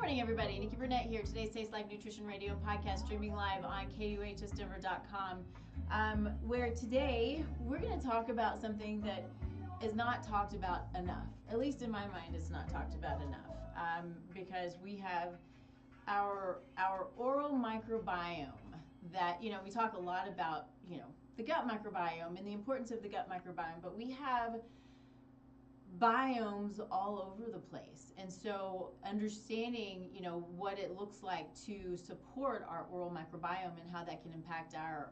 morning, everybody. Nikki Burnett here. Today's Taste Life Nutrition Radio and Podcast streaming live on KUHSdenver.com, where today we're going to talk about something that is not talked about enough. At least in my mind, it's not talked about enough because we have our oral microbiome that, we talk a lot about, the gut microbiome and the importance of the gut microbiome, but we have biomes all over the place. And so understanding, what it looks like to support our oral microbiome and how that can impact our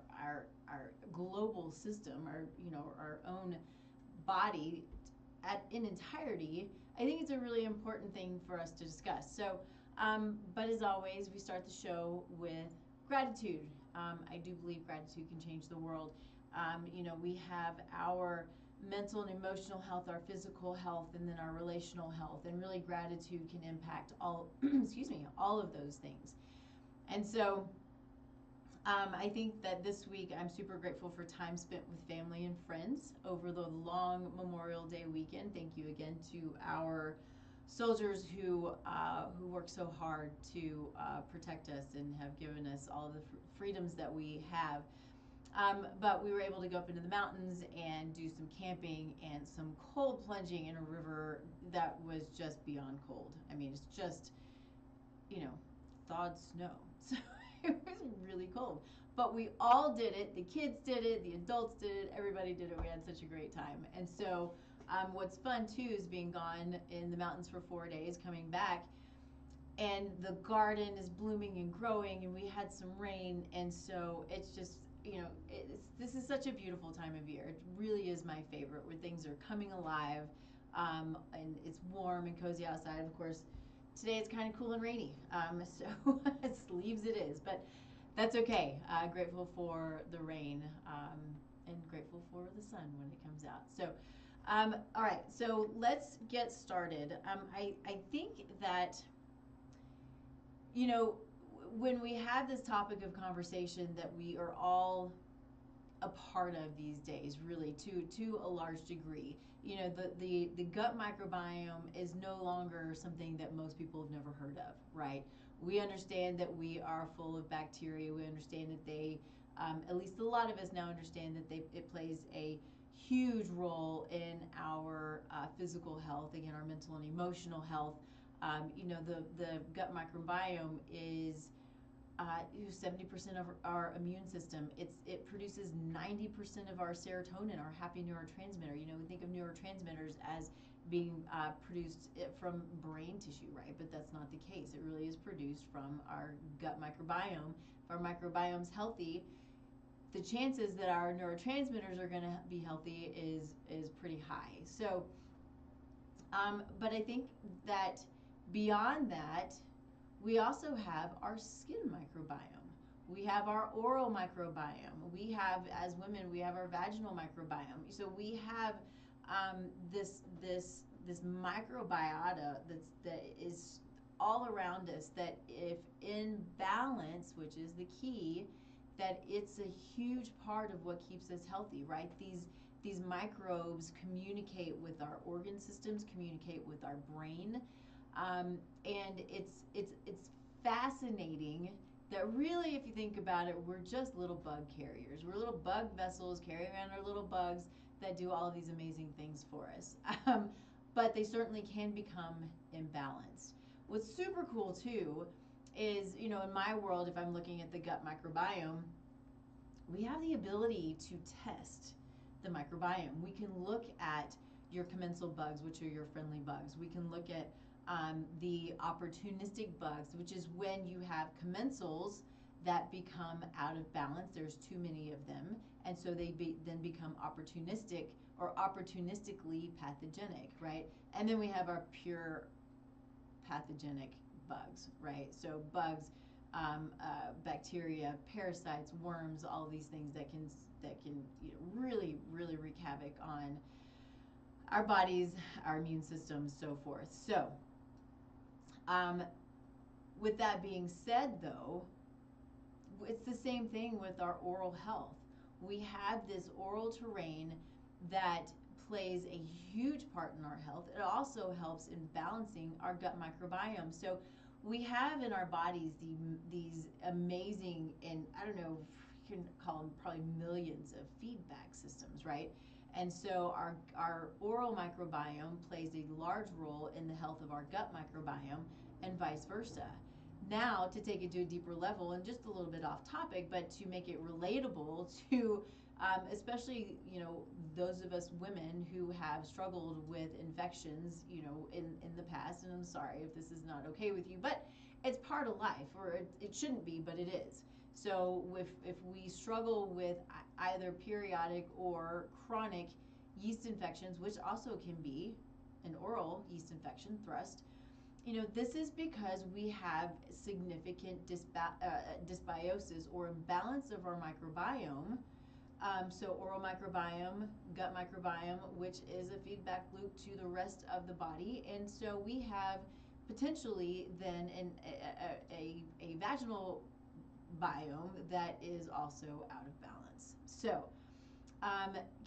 global system, our own body in entirety, I think it's a really important thing for us to discuss. So, but as always, we start the show with gratitude. I do believe gratitude can change the world. We have our mental and emotional health, our physical health, and then our relational health. And really gratitude can impact all, all of those things. And so I think that this week I'm super grateful for time spent with family and friends over the long Memorial Day weekend. Thank you again to our soldiers who work so hard to protect us and have given us all the freedoms that we have. But we were able to go up into the mountains and do some camping and some cold plunging in a river that was just beyond cold. I mean, it's just, thawed snow. So it was really cold. But we all did it. The kids did it. The adults did it. Everybody did it. We had such a great time. And so what's fun, too, is being gone in the mountains for 4 days, coming back, and the garden is blooming and growing, and we had some rain. And so it's just, this is such a beautiful time of year. It really is my favorite, where things are coming alive, and it's warm and cozy outside. Of course, today it's kind of cool and rainy, so it's leaves it is, but that's okay. Grateful for the rain, and grateful for the sun when it comes out. So, all right, so let's get started. I think that, when we have this topic of conversation that we are all a part of these days, really, to a large degree, the gut microbiome is no longer something that most people have never heard of, right? We understand that we are full of bacteria. We understand that they, at least a lot of us now understand that it plays a huge role in our physical health, again, our mental and emotional health. The gut microbiome is 70% of our immune system. It produces 90% of our serotonin, our happy neurotransmitter. We think of neurotransmitters as being produced from brain tissue, right? But that's not the case. It really is produced from our gut microbiome. If our microbiome's healthy, the chances that our neurotransmitters are going to be healthy is pretty high. So, but I think that beyond that, we also have our skin microbiome. We have our oral microbiome. We have, as women, we have our vaginal microbiome. So we have this microbiota that is all around us, that if in balance, which is the key, that it's a huge part of what keeps us healthy, right? These microbes communicate with our organ systems, communicate with our brain. And it's fascinating that really, if you think about it, we're just little bug carriers. We're little bug vessels carrying around our little bugs that do all of these amazing things for us. But they certainly can become imbalanced. What's super cool too is, in my world, if I'm looking at the gut microbiome, we have the ability to test the microbiome. We can look at your commensal bugs, which are your friendly bugs. We can look at the opportunistic bugs, which is when you have commensals that become out of balance. There's too many of them, and so they then become opportunistic or opportunistically pathogenic, right? And then we have our pure pathogenic bugs, right? So bugs, bacteria, parasites, worms, all of these things that can really wreak havoc on our bodies, our immune systems, so forth. So with that being said, though, it's the same thing with our oral health. We have this oral terrain that plays a huge part in our health. It also helps in balancing our gut microbiome. So we have in our bodies these amazing, and I don't know, you can call them probably millions of feedback systems, right? And so our oral microbiome plays a large role in the health of our gut microbiome and vice versa. Now, to take it to a deeper level and just a little bit off topic, but to make it relatable to especially, those of us women who have struggled with infections, in the past, and I'm sorry if this is not okay with you, but it's part of life, or it shouldn't be, but it is. So if we struggle with either periodic or chronic yeast infections, which also can be an oral yeast infection, thrust, this is because we have significant dysbiosis or imbalance of our microbiome. So oral microbiome, gut microbiome, which is a feedback loop to the rest of the body. And so we have potentially then a vaginal biome that is also out of balance. So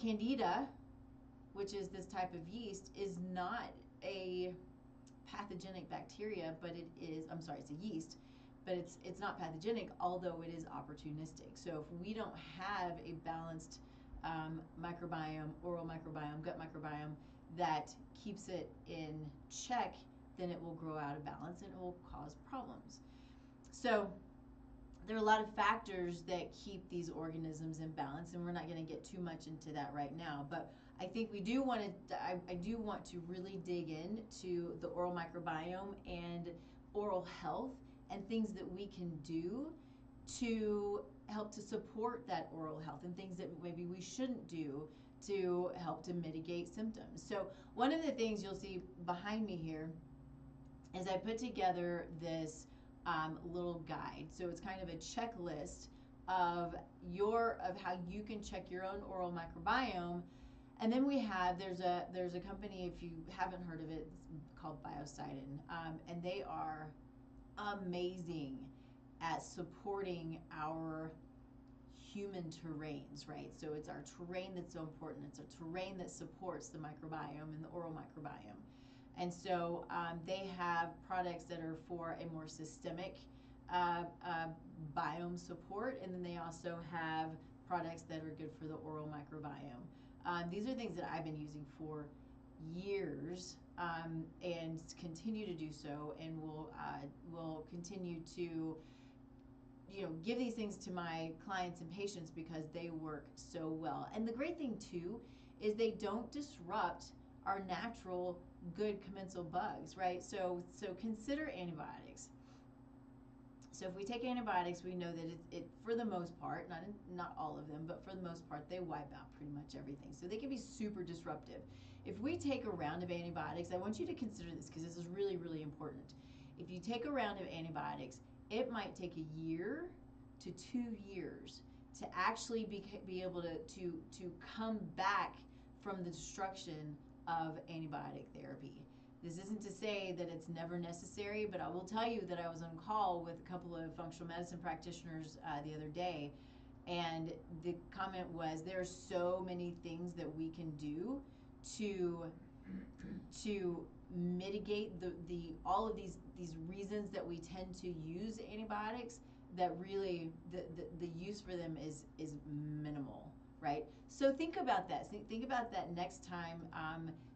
Candida, which is this type of yeast, is not a pathogenic bacteria, but it is, I'm sorry, it's a yeast, but it's not pathogenic, although it is opportunistic. So if we don't have a balanced microbiome, oral microbiome, gut microbiome that keeps it in check, then it will grow out of balance and it will cause problems. So there are a lot of factors that keep these organisms in balance, and we're not going to get too much into that right now. But I think we do want to. I do want to really dig into the oral microbiome and oral health and things that we can do to help to support that oral health, and things that maybe we shouldn't do to help to mitigate symptoms. So one of the things you'll see behind me here is I put together this little guide. So it's kind of a checklist of how you can check your own oral microbiome. And then there's a company, if you haven't heard of it, it's called Biocidin, and they are amazing at supporting our human terrains, right? So it's our terrain that's so important. It's a terrain that supports the microbiome and the oral microbiome. And so they have products that are for a more systemic biome support, and then they also have products that are good for the oral microbiome. These are things that I've been using for years and continue to do so, and will continue to give these things to my clients and patients because they work so well. And the great thing too is they don't disrupt our natural good commensal bugs, right? So consider antibiotics. So if we take antibiotics, we know that it for the most part, not all of them, but for the most part, they wipe out pretty much everything. So they can be super disruptive. If we take a round of antibiotics, I want you to consider this because this is really, really important. If you take a round of antibiotics, it might take a year to 2 years to actually be able to come back from the destruction of antibiotic therapy. This isn't to say that it's never necessary, but I will tell you that I was on call with a couple of functional medicine practitioners the other day, and the comment was there are so many things that we can do to mitigate the all of these reasons that we tend to use antibiotics, that really the use for them is minimal, right? So think about that. Think about that next time.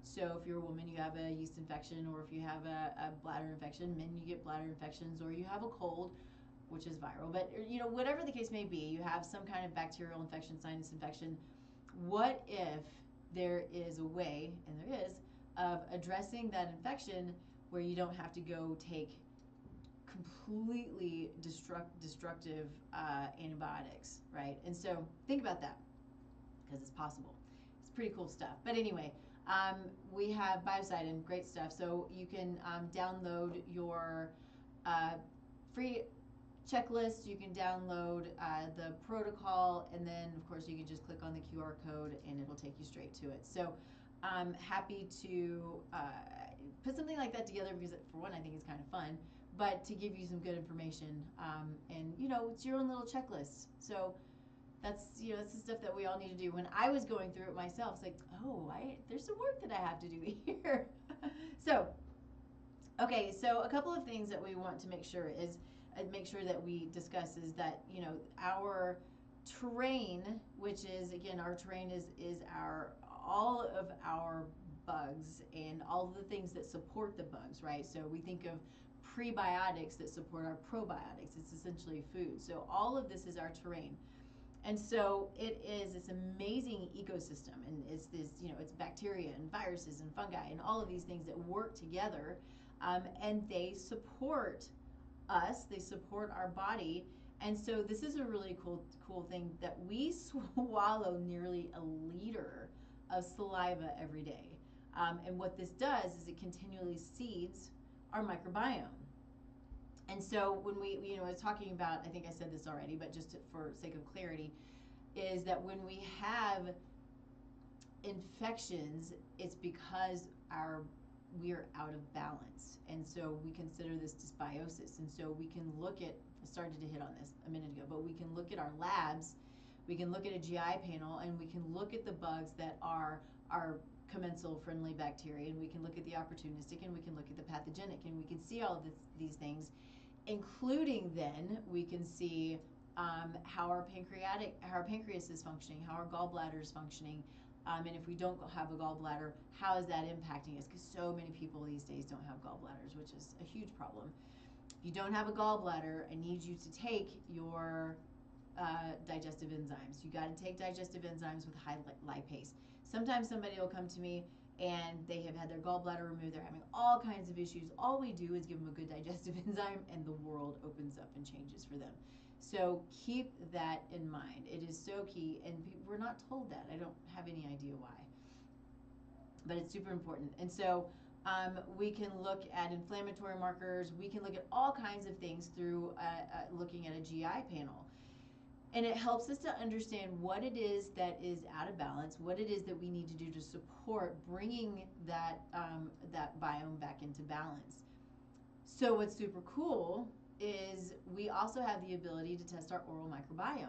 So if you're a woman, you have a yeast infection, or if you have a bladder infection, men, you get bladder infections, or you have a cold, which is viral, but whatever the case may be, you have some kind of bacterial infection, sinus infection. What if there is a way, and there is, of addressing that infection where you don't have to go take completely destructive antibiotics, right? And so think about that, because it's possible. It's pretty cool stuff. But anyway, we have Biocidin, great stuff. So you can download your free checklist. You can download the protocol, and then of course you can just click on the QR code and it'll take you straight to it. So I'm happy to put something like that together because, for one, I think it's kind of fun, but to give you some good information. And it's your own little checklist. So that's that's the stuff that we all need to do. When I was going through it myself, it's like, oh, there's some work that I have to do here. So Okay, so a couple of things that we want to make sure that we discuss is that, our terrain, which is, again, our terrain is our all of our bugs and all of the things that support the bugs, right? So we think of prebiotics that support our probiotics. It's essentially food. So all of this is our terrain. And so it is this amazing ecosystem, and it's this, it's bacteria and viruses and fungi and all of these things that work together, and they support us. They support our body. And so this is a really cool thing that we swallow nearly a liter of saliva every day. And what this does is it continually seeds our microbiome. And so when we was talking about, I think I said this already, but just for sake of clarity, is that when we have infections, it's because we're out of balance. And so we consider this dysbiosis. And so we can look at, I started to hit on this a minute ago, but we can look at our labs, we can look at a GI panel, and we can look at the bugs that are commensal friendly bacteria, and we can look at the opportunistic, and we can look at the pathogenic, and we can see all of these things, including then we can see how our pancreas is functioning, how our gallbladder is functioning, and if we don't have a gallbladder, how is that impacting us? Because so many people these days don't have gallbladders, which is a huge problem. If you don't have a gallbladder, I need you to take your digestive enzymes. You got to take digestive enzymes with high lipase. Sometimes somebody will come to me and they have had their gallbladder removed. They're having all kinds of issues. All we do is give them a good digestive enzyme, and the world opens up and changes for them. So keep that in mind. It is so key, and we're not told that. I don't have any idea why, but it's super important. And so we can look at inflammatory markers. We can look at all kinds of things through looking at a GI panel. And it helps us to understand what it is that is out of balance, what it is that we need to do to support bringing that biome back into balance. So what's super cool is we also have the ability to test our oral microbiome.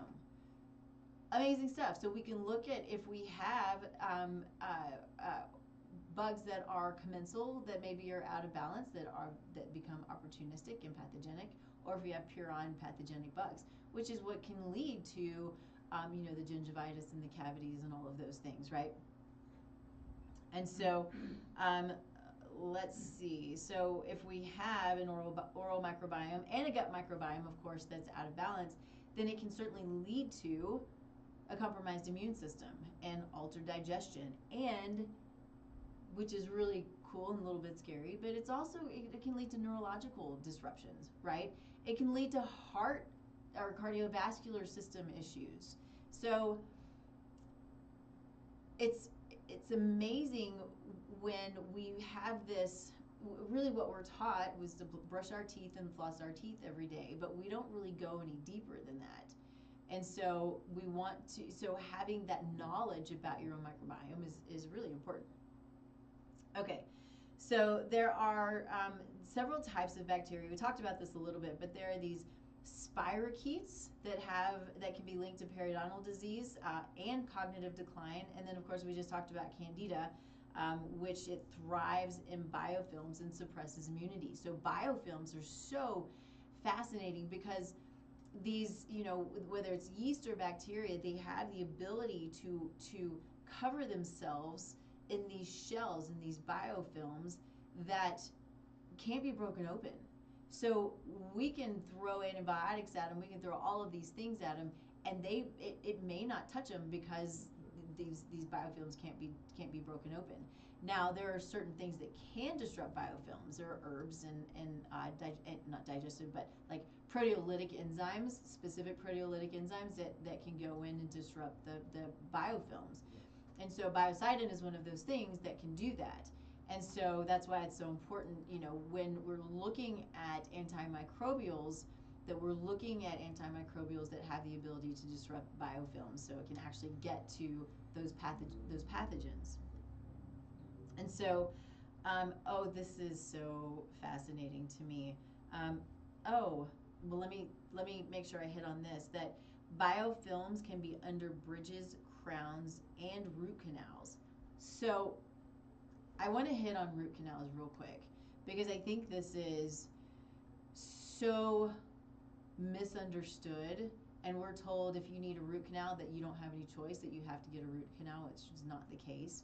Amazing stuff. So we can look at if we have bugs that are commensal, that maybe are out of balance, that become opportunistic and pathogenic, or if we have puron pathogenic bugs, which is what can lead to the gingivitis and the cavities and all of those things, right? And so let's see. So if we have an oral microbiome and a gut microbiome, of course, that's out of balance, then it can certainly lead to a compromised immune system and altered digestion, and which is really cool and a little bit scary, but it's also, it can lead to neurological disruptions, right? It can lead to heart or cardiovascular system issues. So it's amazing when we have this. Really what we're taught was to brush our teeth and floss our teeth every day, but we don't really go any deeper than that. And so we want to, so having that knowledge about your own microbiome is really important. Okay, so there are several types of bacteria. We talked about this a little bit, but there are these spirochetes that can be linked to periodontal disease and cognitive decline. And then, of course, we just talked about Candida, which it thrives in biofilms and suppresses immunity. So biofilms are so fascinating because these, whether it's yeast or bacteria, they have the ability to cover themselves in these shells, in these biofilms that can't be broken open. So we can throw antibiotics at them, we can throw all of these things at them, and it may not touch them because these biofilms can't be broken open. Now there are certain things that can disrupt biofilms. There are herbs and not digestive, but like proteolytic enzymes, specific proteolytic enzymes that can go in and disrupt the biofilms. And so biocidin is one of those things that can do that. And so that's why it's so important, when we're looking at antimicrobials, that we're looking at antimicrobials that have the ability to disrupt biofilms, so it can actually get to those pathogens. And so, this is so fascinating to me. Well, let me make sure I hit on this, that biofilms can be under bridges, crowns, and root canals. So I want to hit on root canals real quick, because I think this is so misunderstood, and we're told if you need a root canal that you don't have any choice, that you have to get a root canal, which is not the case.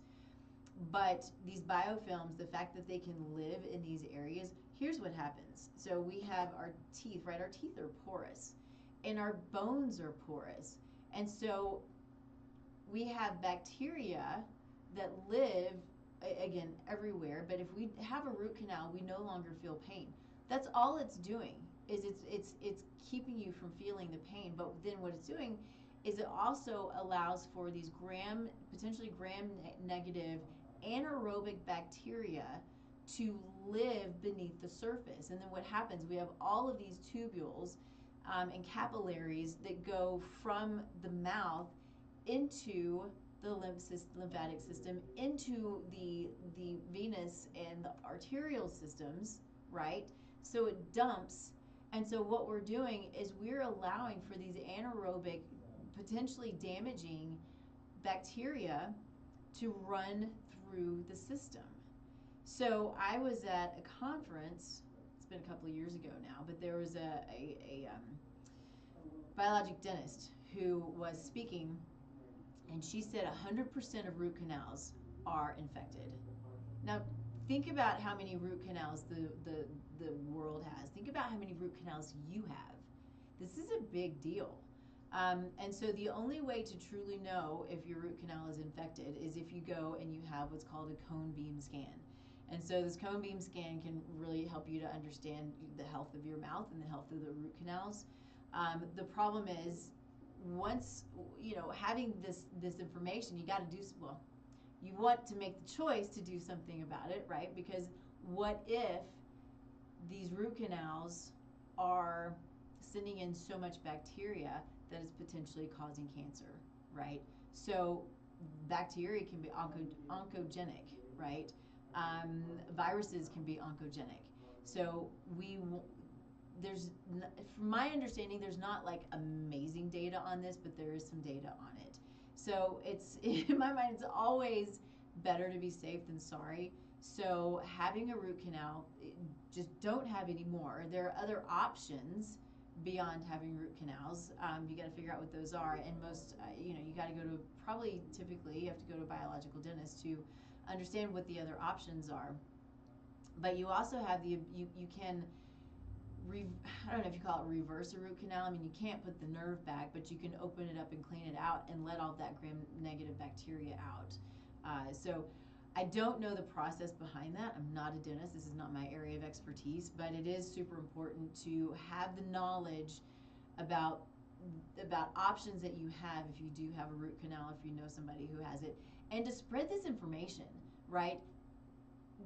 But these biofilms, the fact that they can live in these areas, here's what happens. So we have our teeth, right? Our teeth are porous, and our bones are porous. And so we have bacteria that live, again, everywhere. But if we have a root canal, we no longer feel pain. That's all it's doing, is it's keeping you from feeling the pain. But then what it's doing is it also allows for these potentially gram-negative anaerobic bacteria to live beneath the surface. And then what happens, we have all of these tubules and capillaries that go from the mouth into the lymphatic system, into the venous and the arterial systems, right? So it dumps. And so what we're doing is we're allowing for these anaerobic, potentially damaging bacteria to run through the system. So I was at a conference, it's been a couple of years ago now, but there was a biologic dentist who was speaking, and she said 100% of root canals are infected. Now, think about how many root canals the world has. Think about how many root canals you have. This is a big deal. And so the only way to truly know if your root canal is infected is if you go and you have what's called a cone beam scan. And so this cone beam scan can really help you to understand the health of your mouth and the health of the root canals. The problem is, once, having this information, you got to do, well, you want to make the choice to do something about it, right? Because what if these root canals are sending in so much bacteria that is potentially causing cancer, right? So bacteria can be oncogenic, right? Viruses can be oncogenic. So from my understanding, there's not like amazing data on this, but there is some data on it. So it's, in my mind, it's always better to be safe than sorry. So having a root canal, just don't have any more. There are other options beyond having root canals. You got to figure out what those are, and most, you got to go to, typically you have to go to a biological dentist to understand what the other options are. But you also have you can, I don't know if you call it reverse a root canal. I mean, you can't put the nerve back, but you can open it up and clean it out and let all that gram-negative bacteria out. So I don't know the process behind that. I'm not a dentist. This is not my area of expertise, but it is super important to have the knowledge about options that you have if you do have a root canal, if you know somebody who has it, and to spread this information, right?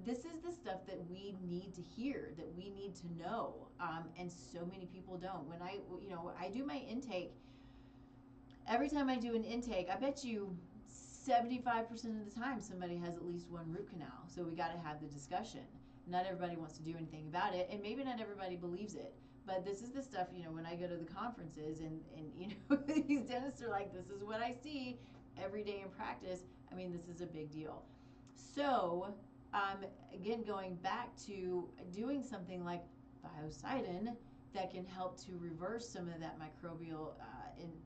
This is the stuff that we need to hear, that we need to know, and so many people don't. When I do my intake, every time I do an intake, I bet you 75% of the time somebody has at least one root canal. So we got to have the discussion. Not everybody wants to do anything about it, and maybe not everybody believes it. But this is the stuff, when I go to the conferences and these dentists are like, this is what I see every day in practice. I mean, this is a big deal. So again, going back to doing something like biocidin that can help to reverse some of that microbial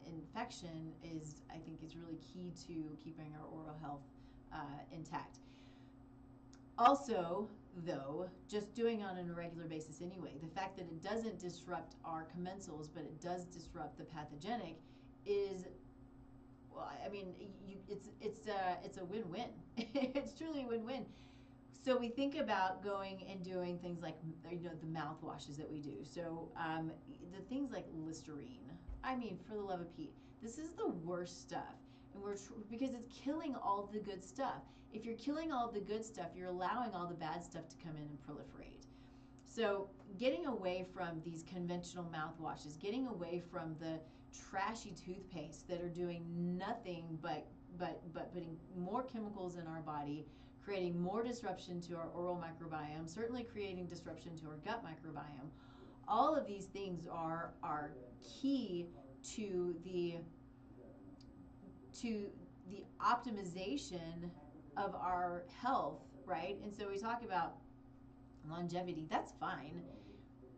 infection I think is really key to keeping our oral health intact. Also, though, just doing on a regular basis anyway, the fact that it doesn't disrupt our commensals, but it does disrupt the pathogenic is, well, I mean, it's a win-win. It's truly a win-win. So we think about going and doing things like, the mouthwashes that we do. So the things like Listerine. I mean, for the love of Pete, this is the worst stuff. And because it's killing all the good stuff. If you're killing all the good stuff, you're allowing all the bad stuff to come in and proliferate. So getting away from these conventional mouthwashes, getting away from the trashy toothpaste that are doing nothing but putting more chemicals in our body, creating more disruption to our oral microbiome, certainly creating disruption to our gut microbiome. All of these things are key to the optimization of our health, right? And so we talk about longevity, that's fine.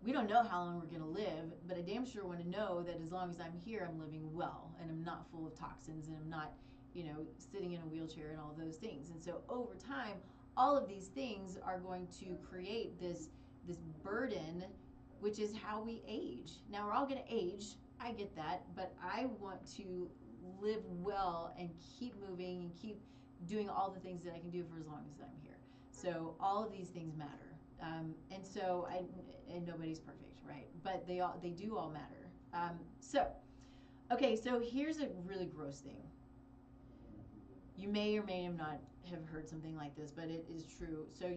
We don't know how long we're going to live, but I damn sure want to know that as long as I'm here, I'm living well and I'm not full of toxins and I'm not, sitting in a wheelchair and all those things. And so over time, all of these things are going to create this burden, which is how we age. Now we're all going to age. I get that, but I want to live well and keep moving and keep doing all the things that I can do for as long as I'm here. So all of these things matter. And nobody's perfect, right? But they do all matter. So here's a really gross thing. You may or may not have heard something like this, but it is true. So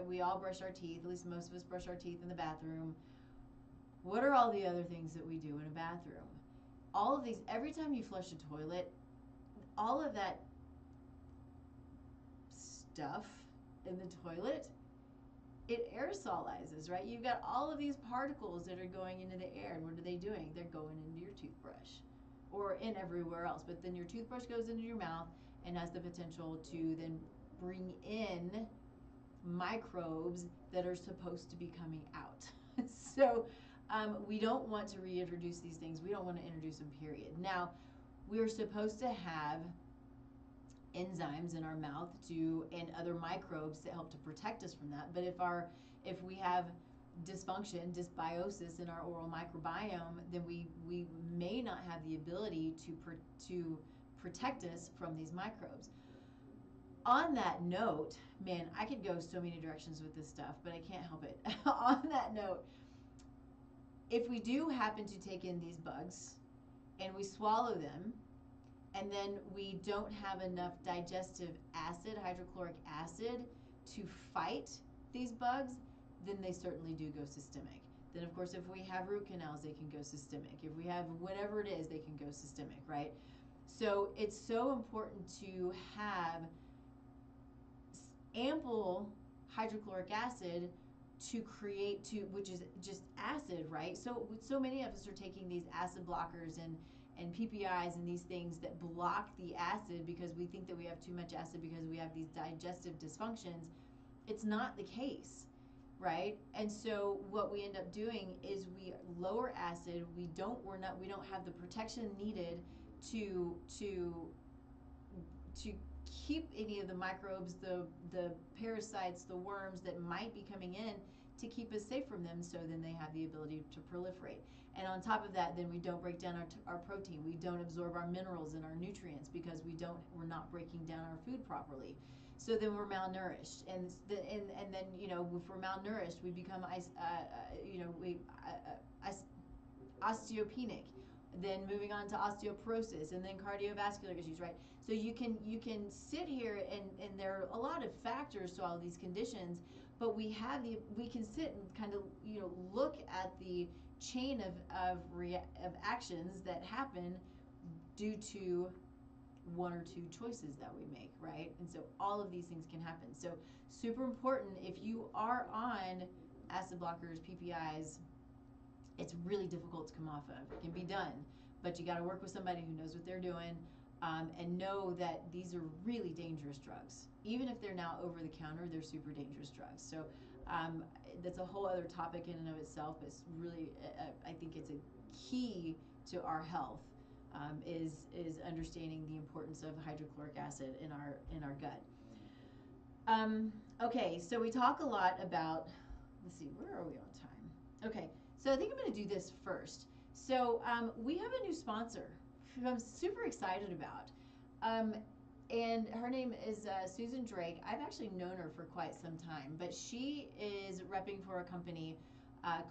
we all brush our teeth. At least most of us brush our teeth in the bathroom. What are all the other things that we do in a bathroom? All of these. Every time you flush a toilet, all of that stuff in the toilet, it aerosolizes, right? You've got all of these particles that are going into the air, and what are they doing? They're going into your toothbrush or in everywhere else. But then your toothbrush goes into your mouth and has the potential to then bring in microbes that are supposed to be coming out. So we don't want to reintroduce these things. We don't want to introduce them, period. Now, we're supposed to have enzymes in our mouth and other microbes that help to protect us from that. But if we have dysbiosis in our oral microbiome, then we may not have the ability to protect us from these microbes. On that note, man, I could go so many directions with this stuff, but I can't help it. On that note, if we do happen to take in these bugs and we swallow them, and then we don't have enough digestive acid, hydrochloric acid, to fight these bugs, then they certainly do go systemic. Then, of course, if we have root canals, they can go systemic. If we have whatever it is, they can go systemic, right? So it's so important to have ample hydrochloric acid which is just acid, right? So many of us are taking these acid blockers and PPIs and these things that block the acid because we think that we have too much acid because we have these digestive dysfunctions. It's not the case, right? And so what we end up doing is we lower acid. We don't have the protection needed to keep any of the microbes, the parasites, the worms that might be coming in, to keep us safe from them, so then they have the ability to proliferate. And on top of that, then we don't break down our protein. We don't absorb our minerals and our nutrients because we're not breaking down our food properly. So then we're malnourished, and then if we're malnourished, we become osteopenic, then moving on to osteoporosis, and then cardiovascular issues, right? So you can sit here and there are a lot of factors to all of these conditions, but we can sit and kind of look at the chain of actions that happen due to one or two choices that we make, right? And so all of these things can happen. So super important, if you are on acid blockers, PPIs, it's really difficult to come off of. It can be done, but you got to work with somebody who knows what they're doing, and know that these are really dangerous drugs. Even if they're now over the counter, they're super dangerous drugs. So that's a whole other topic in and of itself, but it's really, I think it's a key to our health, is understanding the importance of hydrochloric acid in our gut. Okay, so we talk a lot about, let's see, where are we on time? Okay, so I think I'm going to do this first. So we have a new sponsor who I'm super excited about. And her name is Susan Drake. I've actually known her for quite some time, but she is repping for a company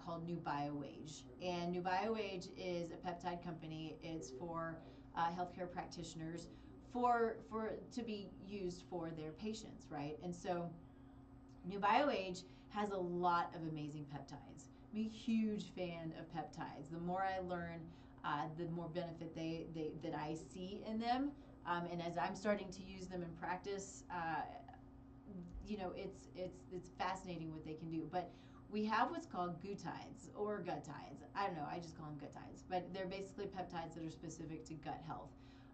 called New BioAge. And New BioAge is a peptide company. It's for healthcare practitioners to be used for their patients, right? And so New BioAge has a lot of amazing peptides. I'm a huge fan of peptides. The more I learn, the more benefit that I see in them. And as I'm starting to use them in practice, it's fascinating what they can do. But we have what's called gutides or gutides. I don't know, I just call them gutides. But they're basically peptides that are specific to gut health.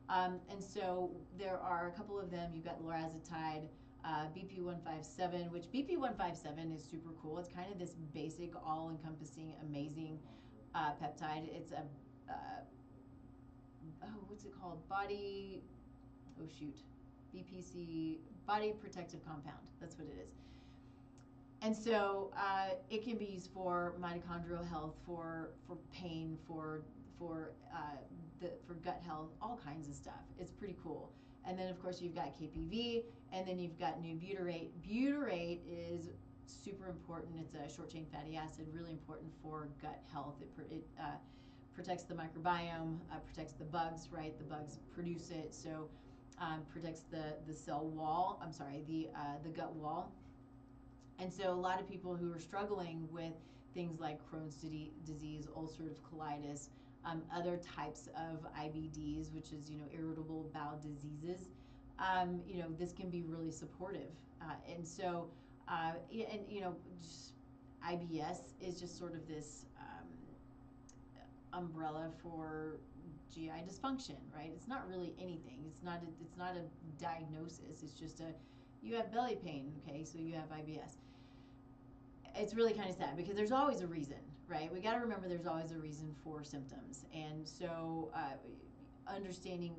And so there are a couple of them. You've got lorazepam, BP157, which BP157 is super cool. It's kind of this basic, all-encompassing, amazing peptide. It's a what's it called? BPC, body protective compound. That's what it is. And so it can be used for mitochondrial health, for pain, for gut health, all kinds of stuff. It's pretty cool. And then of course you've got KPV, and then you've got new butyrate. Butyrate is super important. It's a short chain fatty acid, really important for gut health. It protects the microbiome, protects the bugs, right? The bugs produce it, so protects the cell wall. I'm sorry, the gut wall. And so a lot of people who are struggling with things like Crohn's disease, ulcerative colitis, other types of IBDs, which is, irritable bowel diseases, this can be really supportive. And so, just IBS is just sort of this umbrella for GI dysfunction, right? It's not really anything. It's not a diagnosis. It's just you have belly pain, okay, so you have IBS. It's really kind of sad because there's always a reason, right? We got to remember there's always a reason for symptoms. And so understanding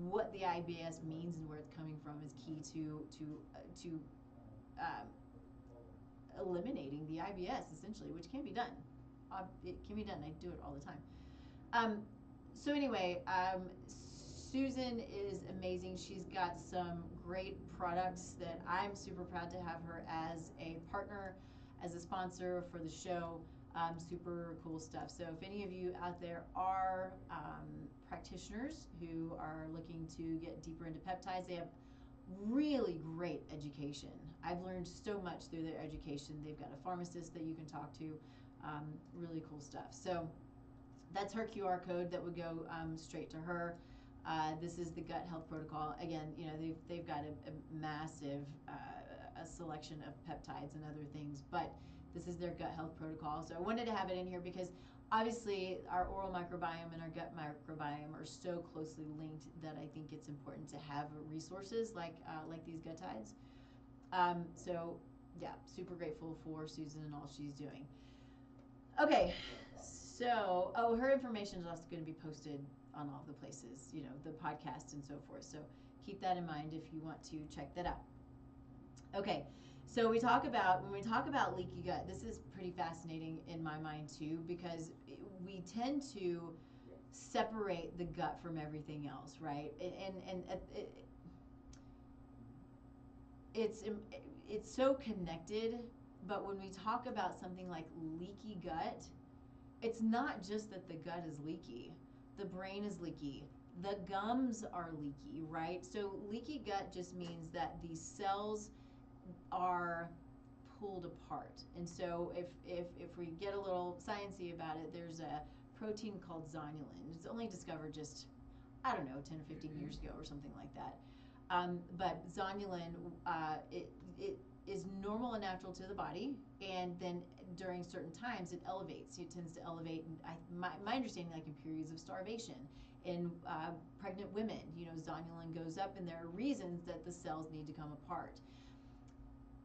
what the IBS means and where it's coming from is key to eliminating the IBS, essentially, which can be done. It can be done. I do it all the time. So anyway, Susan is amazing. She's got some great products that I'm super proud to have her as a partner, as a sponsor for the show. Super cool stuff. So if any of you out there are practitioners who are looking to get deeper into peptides, they have really great education. I've learned so much through their education. They've got a pharmacist that you can talk to. Really cool stuff. So that's her QR code that would go straight to her. This is the gut health protocol. Again, they've got a massive a selection of peptides and other things, but this is their gut health protocol. So I wanted to have it in here because obviously our oral microbiome and our gut microbiome are so closely linked that I think it's important to have resources like these gutides. So yeah, super grateful for Susan and all she's doing. Okay, so her information is also going to be posted on all the places, the podcast and so forth. So keep that in mind if you want to check that out. Okay, so when we talk about leaky gut, this is pretty fascinating in my mind too, because we tend to separate the gut from everything else, right? And it's so connected. But when we talk about something like leaky gut, it's not just that the gut is leaky. The brain is leaky. The gums are leaky, right? So leaky gut just means that these cells are pulled apart. And so if we get a little sciencey about it, there's a protein called zonulin. It's only discovered just, 10 or 15 years ago or something like that. But zonulin, it is normal and natural to the body, and then during certain times it elevates. It tends to elevate, my understanding, like in periods of starvation. In pregnant women, zonulin goes up, and there are reasons that the cells need to come apart.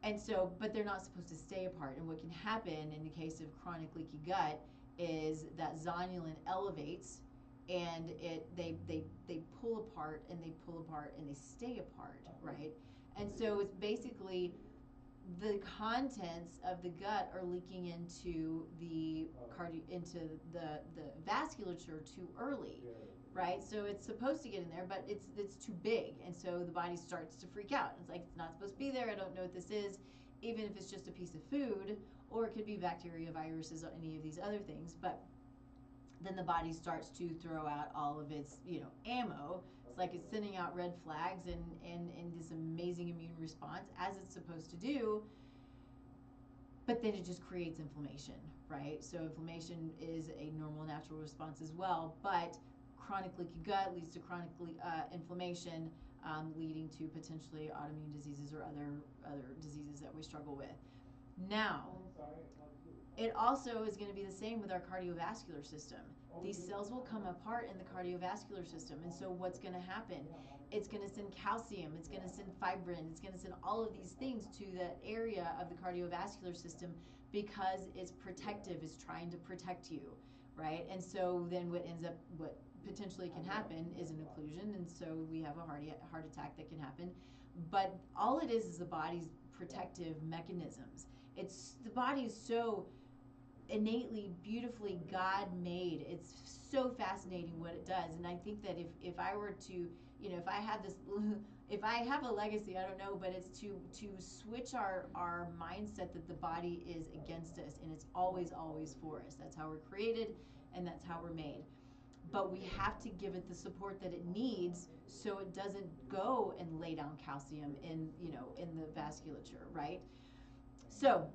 And so, but they're not supposed to stay apart. And what can happen in the case of chronic leaky gut is that zonulin elevates, and they pull apart and they pull apart and they stay apart, right? And so it's basically the contents of the gut are leaking into the vasculature too early, right? So it's supposed to get in there, but it's too big, and so the body starts to freak out. It's like, it's not supposed to be there. I don't know what this is, even if it's just a piece of food, or it could be bacteria, viruses, or any of these other things. But then the body starts to throw out all of its ammo. It's like it's sending out red flags and this amazing immune response, as it's supposed to do, but then it just creates inflammation, right? So inflammation is a normal, natural response as well, but chronic leaky gut leads to chronic inflammation, leading to potentially autoimmune diseases or other diseases that we struggle with. Now, it also is going to be the same with our cardiovascular system. These cells will come apart in the cardiovascular system, and so what's going to happen? It's going to send calcium, it's going to send fibrin, it's going to send all of these things to that area of the cardiovascular system because it's protective, it's trying to protect you, right? And so then what potentially can happen is an occlusion, and so we have a heart attack that can happen. But all it is the body's protective mechanisms. It's the body is so innately, beautifully God made. It's so fascinating what it does. And I think that if I were to, if I had this, if I have a legacy, I don't know, but it's to switch our mindset that the body is against us and it's always for us. That's how we're created and that's how we're made. But we have to give it the support that it needs so it doesn't go and lay down calcium in the vasculature, right? So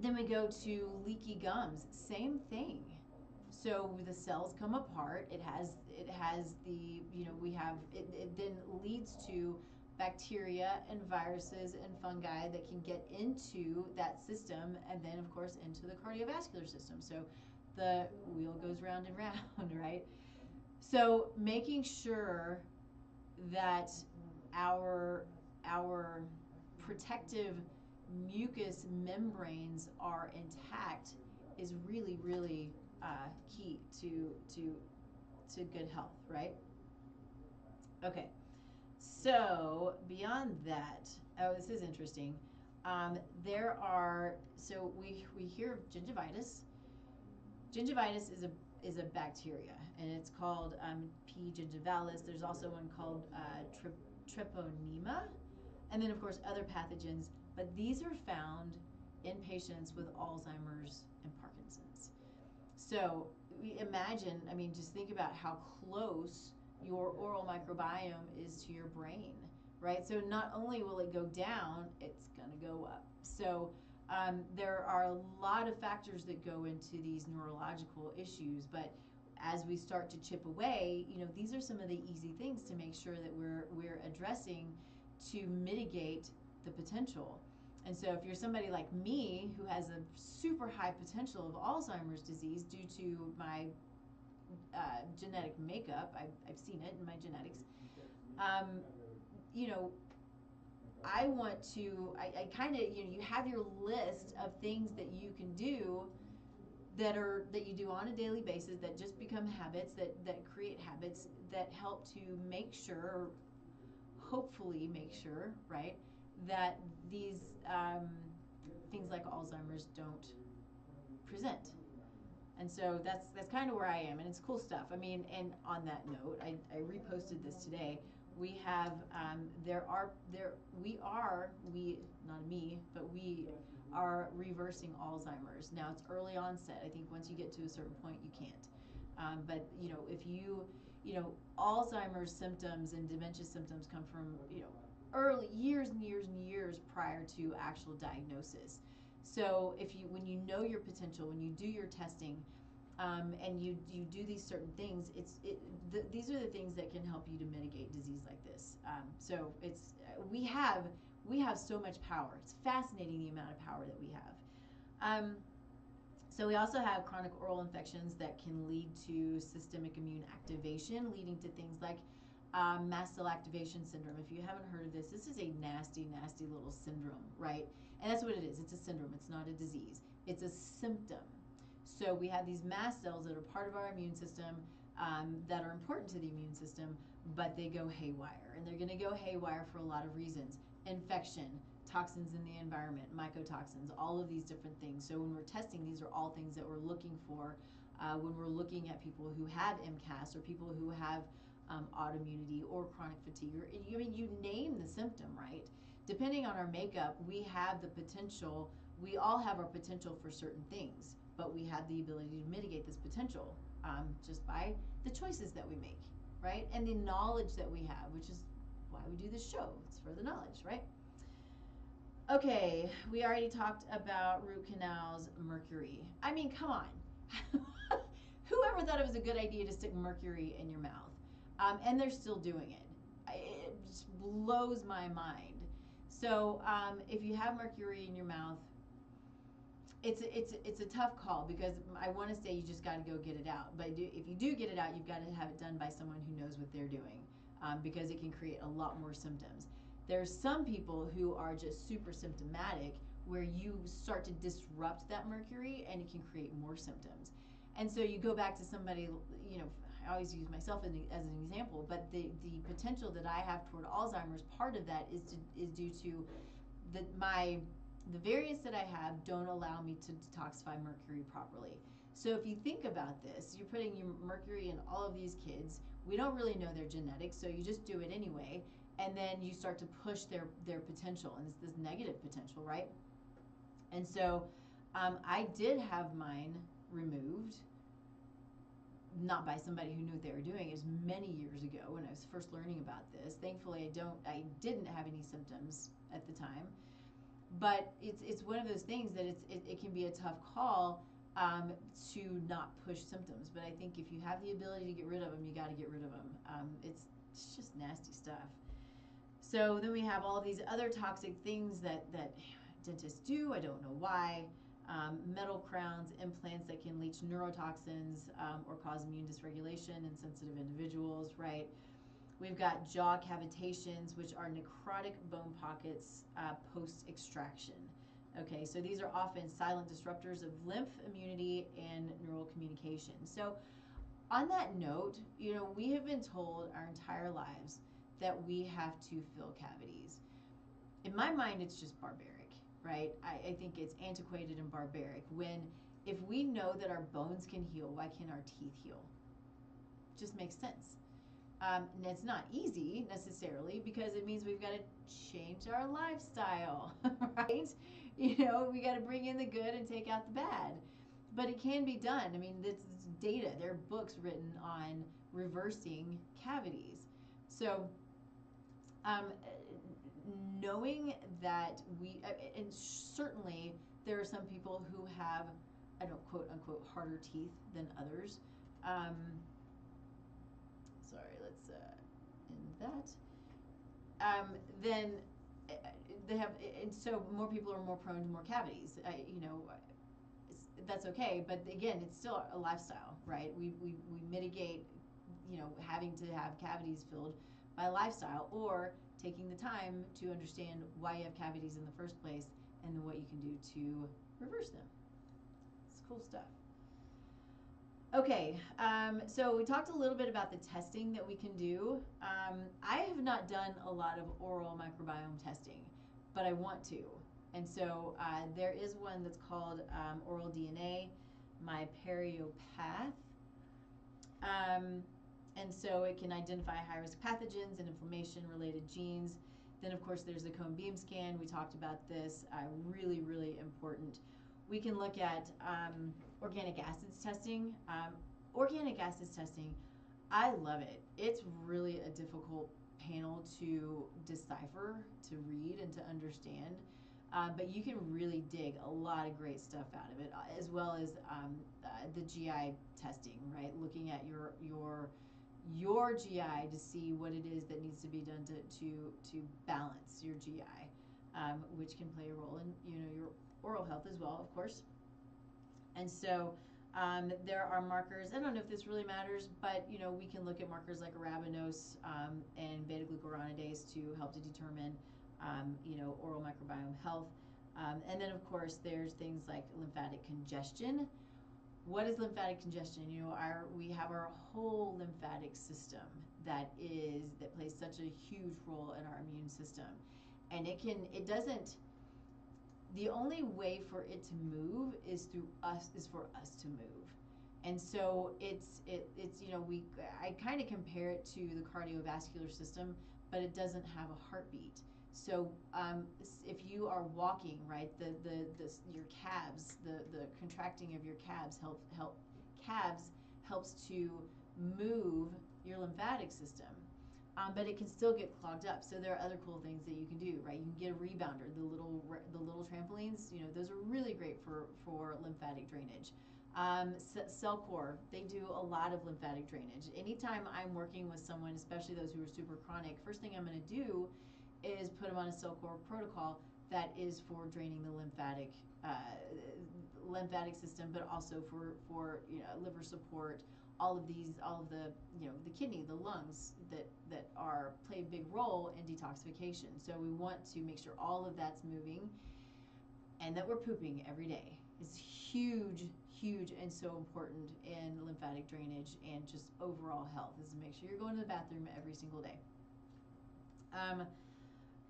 then we go to leaky gums, same thing. So the cells come apart. It has the, we have, it then leads to bacteria and viruses and fungi that can get into that system and then, of course, into the cardiovascular system. So the wheel goes round and round, right? So making sure that our protective mucous membranes are intact is really, really key to good health, right? Okay, so beyond that, this is interesting. So we hear of gingivitis. Gingivitis is a bacteria, and it's called P. gingivalis. There's also one called treponema, and then of course other pathogens. But these are found in patients with Alzheimer's and Parkinson's. So we imagine, just think about how close your oral microbiome is to your brain, right? So not only will it go down, it's going to go up. So there are a lot of factors that go into these neurological issues, but as we start to chip away, these are some of the easy things to make sure that we're addressing to mitigate the potential. And so if you're somebody like me who has a super high potential of Alzheimer's disease due to my genetic makeup, I've seen it in my genetics, I want to, I kind of, you have your list of things that you can do that you do on a daily basis that just become habits, that create habits that help to make sure, hopefully make sure, right, that these things like Alzheimer's don't present. And so that's kind of where I am, and it's cool stuff. And on that note, I reposted this today. We have we are reversing Alzheimer's. Now it's early onset. I think once you get to a certain point, you can't. But if Alzheimer's symptoms and dementia symptoms come from early years and years and years prior to actual diagnosis. So when you know your potential, when you do your testing, and you do these certain things, these are the things that can help you to mitigate disease like this. So we have so much power. It's fascinating the amount of power that we have. So we also have chronic oral infections that can lead to systemic immune activation, leading to things like mast cell activation syndrome. If you haven't heard of this is a nasty, nasty little syndrome, right? And that's what it is. It's a syndrome. It's not a disease. It's a symptom. So we have these mast cells that are part of our immune system, that are important to the immune system, but they go haywire. And they're going to go haywire for a lot of reasons. Infection, toxins in the environment, mycotoxins, all of these different things. So when we're testing, these are all things that we're looking for when we're looking at people who have MCAS or people who have autoimmunity or chronic fatigue. Or, you name the symptom, right? Depending on our makeup, we have the potential. We all have our potential for certain things, but we have the ability to mitigate this potential just by the choices that we make, right? And the knowledge that we have, which is why we do this show. It's for the knowledge, right? Okay, we already talked about root canals, mercury. Come on. Whoever thought it was a good idea to stick mercury in your mouth? And they're still doing it. It just blows my mind. So if you have mercury in your mouth, it's a tough call, because I want to say you just got to go get it out. But if you do get it out, you've got to have it done by someone who knows what they're doing. because it can create a lot more symptoms. There's some people who are just super symptomatic where you start to disrupt that mercury and it can create more symptoms. And so you go back to somebody, you know, I always use myself as an example, but the potential that I have toward Alzheimer's, part of that is due to the variants that I have don't allow me to detoxify mercury properly. So if you think about this, you're putting your mercury in all of these kids. We don't really know their genetics, so you just do it anyway, and then you start to push their potential, and it's this negative potential, right? And so I did have mine removed, not by somebody who knew what they were doing. It was many years ago when I was first learning about this. Thankfully, I didn't have any symptoms at the time. But it's one of those things that it can be a tough call to not push symptoms. But I think if you have the ability to get rid of them, you got to get rid of them. It's just nasty stuff. So then we have all of these other toxic things that dentists do. I don't know why. Metal crowns, implants that can leach neurotoxins or cause immune dysregulation in sensitive individuals, right? We've got jaw cavitations, which are necrotic bone pockets post-extraction. Okay, so these are often silent disruptors of lymph, immunity, and neural communication. So on that note, you know, we have been told our entire lives that we have to fill cavities. In my mind, it's just barbaric, right? I think it's antiquated and barbaric. When, if we know that our bones can heal, why can't our teeth heal? It just makes sense. And it's not easy necessarily because it means we've got to change our lifestyle, right? You know, we got to bring in the good and take out the bad. But it can be done. I mean, this is data. There are books written on reversing cavities. So, knowing that and certainly there are some people who have, I don't quote unquote, harder teeth than others. Sorry, let's end that. Then they have, and so more people are more prone to more cavities. You know, that's okay, but again, it's still a lifestyle, right? We mitigate, you know, having to have cavities filled by lifestyle, or taking the time to understand why you have cavities in the first place, and then what you can do to reverse them. It's cool stuff. Okay, so we talked a little bit about the testing that we can do. I have not done a lot of oral microbiome testing, but I want to. And so there is one that's called oral DNA, my periopath. And so it can identify high-risk pathogens and inflammation-related genes. Then, of course, there's the cone beam scan. We talked about this. Really, really important. We can look at organic acids testing. Organic acids testing, I love it. It's really a difficult panel to decipher, to read, and to understand. But you can really dig a lot of great stuff out of it, as well as the GI testing, right? Looking at your GI to see what it is that needs to be done to balance your GI, which can play a role in, you know, your oral health as well, of course. And so there are markers. I don't know if this really matters, but you know, we can look at markers like arabinose and beta-glucuronidase to help to determine you know, oral microbiome health. And then of course there's things like lymphatic congestion. What is lymphatic congestion? You know, we have our whole lymphatic system that plays such a huge role in our immune system, and it doesn't. The only way for it to move is for us to move. And so it's you know, I kind of compare it to the cardiovascular system, but it doesn't have a heartbeat. So if you are walking, right, your calves, the contracting of your calves helps to move your lymphatic system. But it can still get clogged up. So there are other cool things that you can do, right? You can get a rebounder, the little trampolines. You know, those are really great for lymphatic drainage. Cellcore, they do a lot of lymphatic drainage. Anytime I'm working with someone, especially those who are super chronic, first thing I'm going to do is put them on a Cellcore protocol that is for draining the lymphatic system, but also for you know, liver support, all of the the kidney, the lungs that are play a big role in detoxification. So we want to make sure all of that's moving, and that we're pooping every day. It's huge, huge, and so important in lymphatic drainage and just overall health. Is to make sure you're going to the bathroom every single day.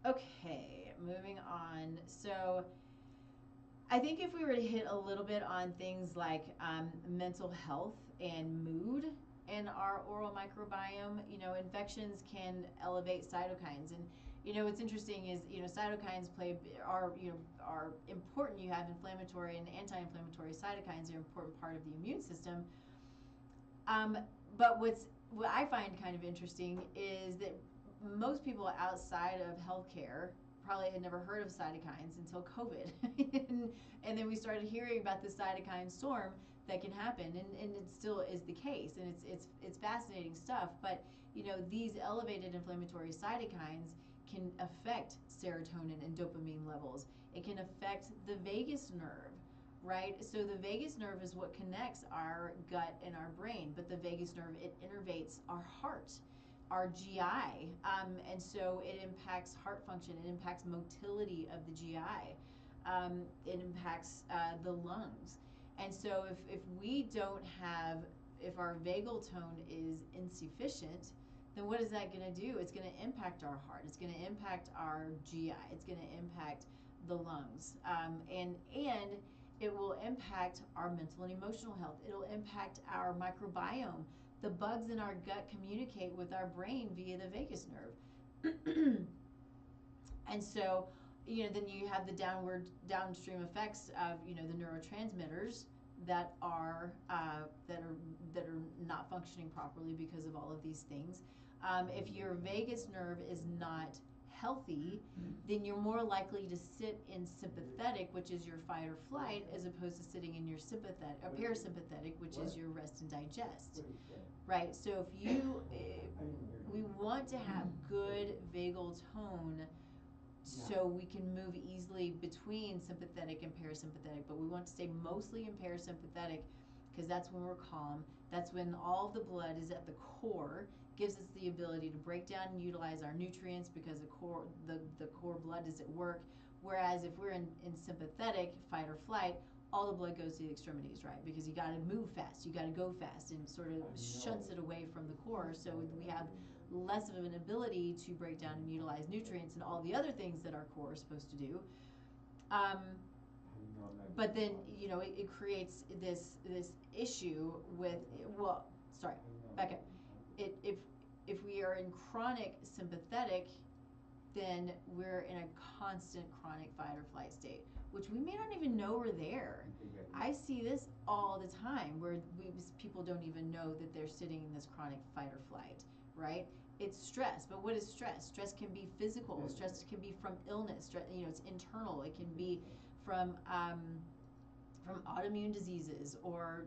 Okay, moving on. So I think if we were to hit a little bit on things like mental health and mood in our oral microbiome, infections can elevate cytokines. And what's interesting is cytokines are important. You have inflammatory and anti-inflammatory cytokines are an important part of the immune system. But what I find kind of interesting is that most people outside of healthcare probably had never heard of cytokines until COVID. And then we started hearing about the cytokine storm that can happen, and it still is the case, and it's fascinating stuff. But these elevated inflammatory cytokines can affect serotonin and dopamine levels. It can affect the vagus nerve, right? So the vagus nerve is what connects our gut and our brain, but the vagus nerve, it innervates our heart, our GI, and so it impacts heart function, it impacts motility of the GI, it impacts the lungs. And so if our vagal tone is insufficient, then what is that going to do? It's going to impact our heart, it's going to impact our GI, it's going to impact the lungs, and it will impact our mental and emotional health. It'll impact our microbiome. The bugs in our gut communicate with our brain via the vagus nerve. And so, then you have the downstream effects of, the neurotransmitters that are not functioning properly because of all of these things. If your vagus nerve is not healthy, then you're more likely to sit in sympathetic, which is your fight or flight, as opposed to sitting in your sympathetic or parasympathetic, which is your rest and digest. Right? So we want to have good vagal tone so we can move easily between sympathetic and parasympathetic, but we want to stay mostly in parasympathetic because that's when we're calm. That's when all the blood is at the core, gives us the ability to break down and utilize our nutrients because the core blood is at work. Whereas if we're in sympathetic, fight or flight, all the blood goes to the extremities, right? Because you got to move fast, you got to go fast, and sort of shunts it away from the core. So we have less of an ability to break down and utilize nutrients and all the other things that our core is supposed to do. But then it creates this issue with, back up. If we are in chronic sympathetic, then we're in a constant chronic fight or flight state, which we may not even know we're there. I see this all the time where people don't even know that they're sitting in this chronic fight or flight, right? It's stress, but what is stress? Stress can be physical. Stress can be from illness. It's internal. It can be from autoimmune diseases or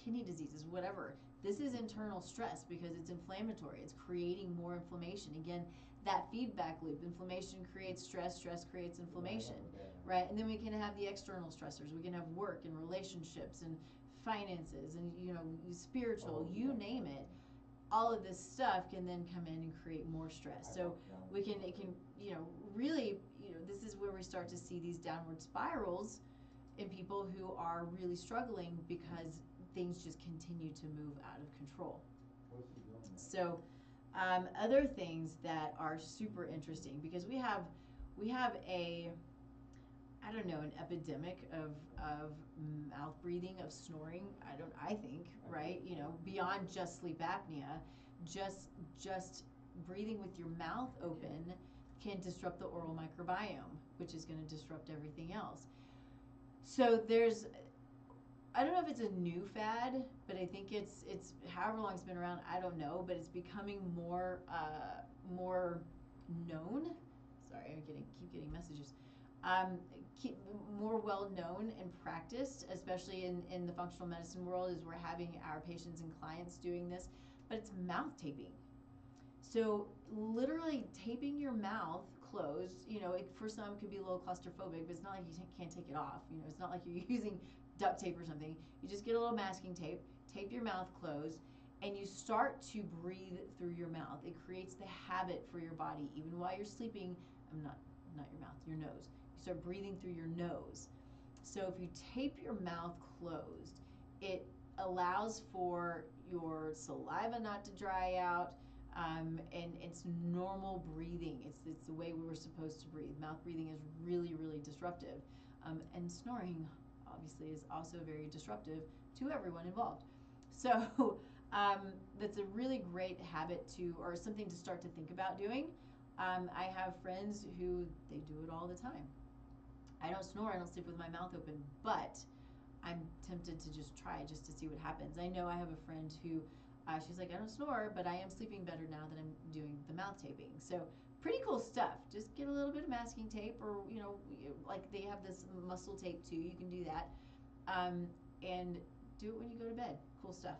kidney diseases, whatever. This is internal stress because it's inflammatory. It's creating more inflammation. Again, that feedback loop. Inflammation creates stress. Stress creates inflammation, right? And then we can have the external stressors. We can have work and relationships and finances and spiritual. You name it. All of this stuff can then come in and create more stress. So it can really this is where we start to see these downward spirals in people who are really struggling because things just continue to move out of control. So other things that are super interesting, because we have an epidemic of mouth breathing, of snoring. I think, right? Beyond just sleep apnea, just breathing with your mouth open can disrupt the oral microbiome, which is going to disrupt everything else. So I don't know if it's a new fad, but I think it's however long it's been around, I don't know, but it's becoming more known. Sorry, I keep getting messages. More well known and practiced, especially in the functional medicine world, is we're having our patients and clients doing this, but it's mouth taping. So literally taping your mouth closed, for some could be a little claustrophobic, but it's not like you can't take it off. It's not like you're using duct tape or something. You just get a little masking tape, tape your mouth closed, and you start to breathe through your mouth. It creates the habit for your body, even while you're sleeping. Not your mouth, your nose. You start breathing through your nose. So if you tape your mouth closed, it allows for your saliva not to dry out, and it's normal breathing. It's the way we were supposed to breathe. Mouth breathing is really, really disruptive. And snoring, obviously, is also very disruptive to everyone involved. So that's a really great habit or something to start to think about doing. I have friends who, they do it all the time. I don't snore, I don't sleep with my mouth open, but I'm tempted to just try just to see what happens. I know I have a friend who, she's like, I don't snore, but I am sleeping better now that I'm doing the mouth taping. So pretty cool stuff. Just get a little bit of masking tape, or, like they have this muscle tape too. You can do that. And do it when you go to bed. Cool stuff.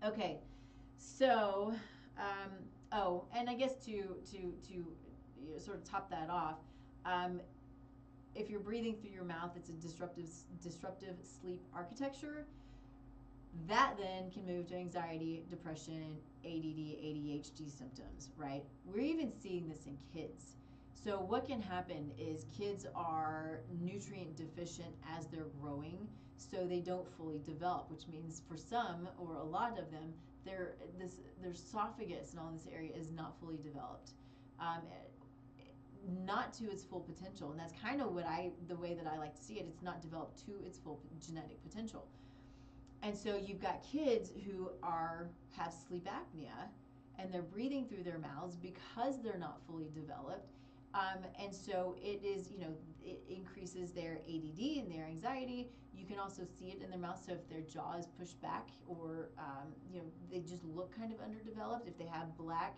Okay, so, and I guess to sort of top that off, if you're breathing through your mouth, it's a disruptive sleep architecture. That then can move to anxiety, depression, ADD, ADHD symptoms, right? We're even seeing this in kids. So what can happen is kids are nutrient deficient as they're growing, so they don't fully develop, which means for some, or a lot of them, their esophagus and all this area is not fully developed. Not to its full potential, and that's kind of the way that I like to see it. It's not developed to its full genetic potential. And so you've got kids who have sleep apnea, and they're breathing through their mouths because they're not fully developed. And so it increases their ADD and their anxiety. You can also see it in their mouth. So if their jaw is pushed back, or they just look kind of underdeveloped, if they have black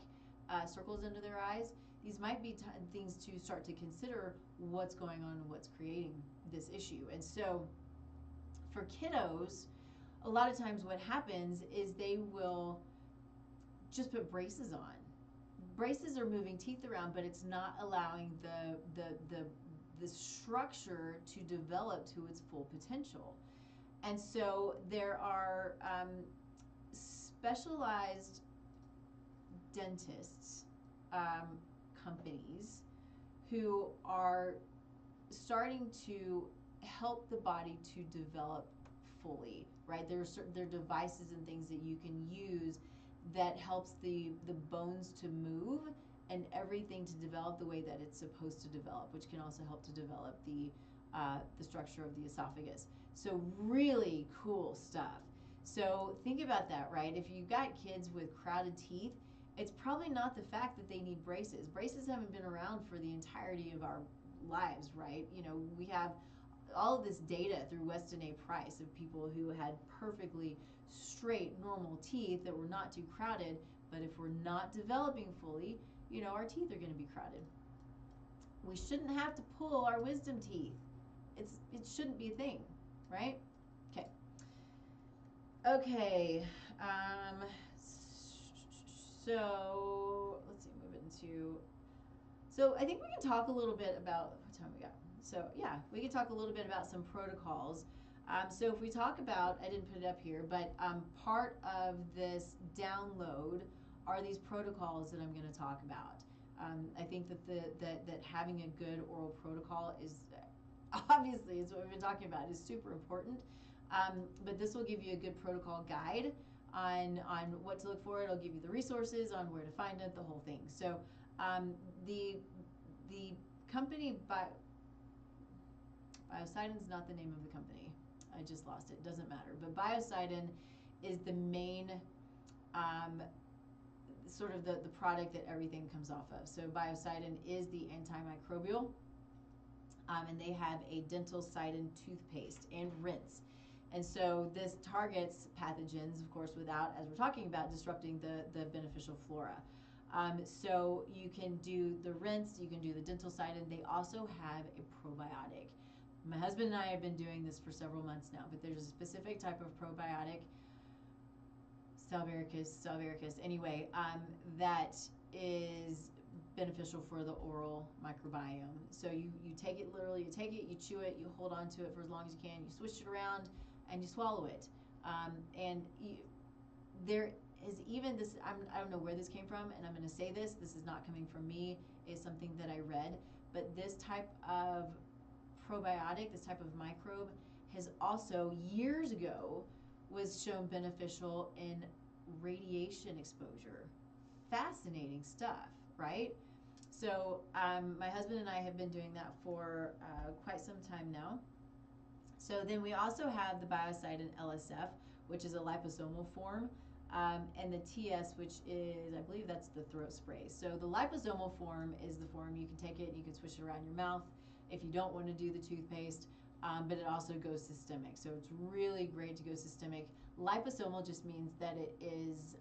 circles under their eyes, these might be things to start to consider what's going on and what's creating this issue. And so for kiddos, a lot of times what happens is they will just put braces on. Braces are moving teeth around, but it's not allowing the structure to develop to its full potential. And so there are specialized dentists, companies, who are starting to help the body to develop fully, right? There are devices and things that you can use that helps the bones to move and everything to develop the way that it's supposed to develop, which can also help to develop the structure of the esophagus. So really cool stuff. So think about that, right? If you've got kids with crowded teeth, it's probably not the fact that they need braces. Braces haven't been around for the entirety of our lives, right? We have all of this data through Weston A. Price of people who had perfectly straight, normal teeth that were not too crowded. But if we're not developing fully, our teeth are going to be crowded. We shouldn't have to pull our wisdom teeth. It shouldn't be a thing, right? Okay. So let's see, move into. So I think we can talk a little bit about what time we got. So yeah, we can talk a little bit about some protocols. So if we talk about, I didn't put it up here, but part of this download are these protocols that I'm going to talk about. I think that having a good oral protocol is obviously, is what we've been talking about, is super important. But this will give you a good protocol guide on what to look for. It'll give you the resources on where to find it, the whole thing. So the company Biocidin is not the name of the company. I just lost it. Doesn't matter. But Biocidin is the main sort of the product that everything comes off of. So Biocidin is the antimicrobial, and they have a dental Cidin toothpaste and rinse. And so this targets pathogens, of course, without, as we're talking about, disrupting the beneficial flora. So you can do the rinse, you can do the dental Cidin. They also have a probiotic. My husband and I have been doing this for several months now, but there's a specific type of probiotic, salvaricus, anyway, that is beneficial for the oral microbiome. So you take it literally, you take it, you chew it, you hold on to it for as long as you can, you swish it around, and you swallow it. And there is even this, I don't know where this came from, and I'm going to say this is not coming from me, it's something that I read, but this type of probiotic, this type of microbe, has also years ago was shown beneficial in radiation exposure. Fascinating stuff, right? So my husband and I have been doing that for quite some time now. So then we also have the Biocidin LSF, which is a liposomal form, and the TS, which is, I believe that's the throat spray. So the liposomal form is the form you can take it, you can swish it around your mouth if you don't want to do the toothpaste, but it also goes systemic. So it's really great to go systemic. Liposomal just means that it is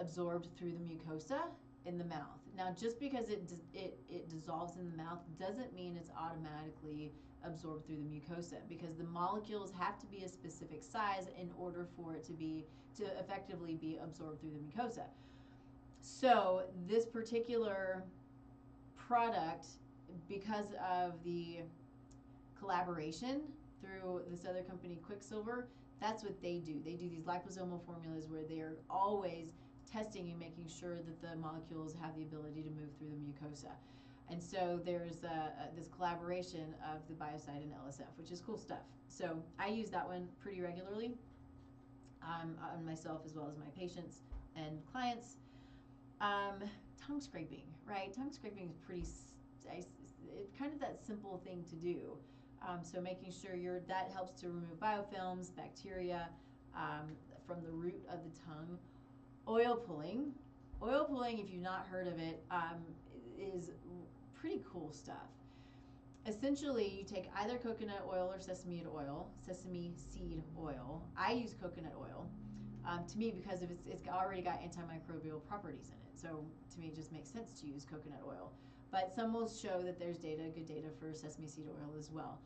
absorbed through the mucosa in the mouth. Now, just because it dissolves in the mouth doesn't mean it's automatically absorbed through the mucosa, because the molecules have to be a specific size in order for it to effectively be absorbed through the mucosa. So this particular product, because of the collaboration through this other company, Quicksilver, that's what they do. They do these liposomal formulas where they're always testing and making sure that the molecules have the ability to move through the mucosa. And so there's this collaboration of the Biocidin LSF, which is cool stuff. So I use that one pretty regularly on myself as well as my patients and clients. Tongue scraping, right? Tongue scraping is it's kind of that simple thing to do. So making sure that helps to remove biofilms, bacteria from the root of the tongue. Oil pulling, if you've not heard of it, is pretty cool stuff. Essentially, you take either coconut oil or sesame seed oil. I use coconut oil. To me, because it's already got antimicrobial properties in it. So to me, it just makes sense to use coconut oil. But some will show that there's good data for sesame seed oil as well.